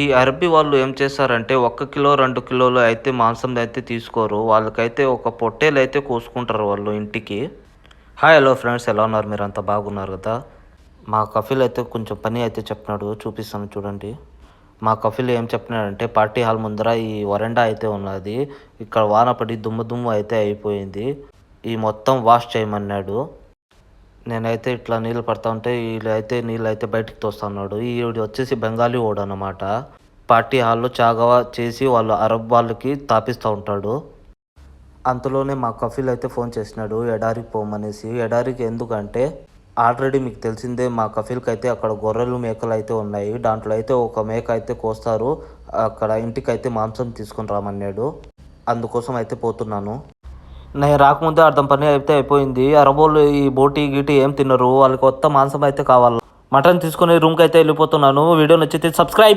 ఈ అరబ్బీ వాళ్ళు ఏం చేస్తారంటే 1 కిలో, 2 కిలోలు అయితే మాంసం అయితే తీసుకోరు. వాళ్ళకైతే ఒక పొట్టేలైతే కోసుకుంటారు వాళ్ళు ఇంటికి. హాయ్ హలో ఫ్రెండ్స్, ఎలా ఉన్నారు? మీరంతా బాగున్నారు కదా? మా కఫీల్ అయితే కొంచెం పని అయితే చెప్తున్నాడు, చూపిస్తాను చూడండి. మా కఫీల్ ఏం చెప్తున్నాడంటే పార్టీ హాల్ ముందర ఈ వరండా అయితే ఉన్నది. ఇక్కడ వాన పడి దుమ్ము దుమ్ము అయితే అయిపోయింది. ఈ మొత్తం వాష్ చేయమన్నాడు. నేనైతే ఇట్లా నీళ్ళు పడతా ఉంటే వీళ్ళైతే నీళ్ళు అయితే బయటికి తోస్తున్నాడు. ఈవిడ వచ్చేసి బెంగాలీ వాడు అన్నమాట. పార్టీ హాల్లో చాగా చేసి వాళ్ళు అరబ్ వాళ్ళకి తాపిస్తూ ఉంటాడు. అంతలోనే మా కఫీల్ అయితే ఫోన్ చేసినాడు ఎడారికి పోమనేసి. ఎడారికి ఎందుకంటే ఆల్రెడీ మీకు తెలిసిందే, మా కఫీల్కి అయితే అక్కడ గొర్రెలు మేకలు అయితే ఉన్నాయి. దాంట్లో అయితే ఒక మేక అయితే కోస్తారు. అక్కడ ఇంటికి అయితే మాంసం తీసుకొని రామన్నాడు. అందుకోసం అయితే పోతున్నాను. నేను రాకముందే అర్థం పని అయితే అయిపోయింది. అరబోళ్ళు ఈ బోటి గీటి ఏం తినరు, వాళ్ళకి కొత్త మాంసం అయితే కావాలి. మటన్ తీసుకుని రూమ్కి అయితే వెళ్ళిపోతున్నాను. వీడియో నచ్చితే సబ్స్క్రైబ్.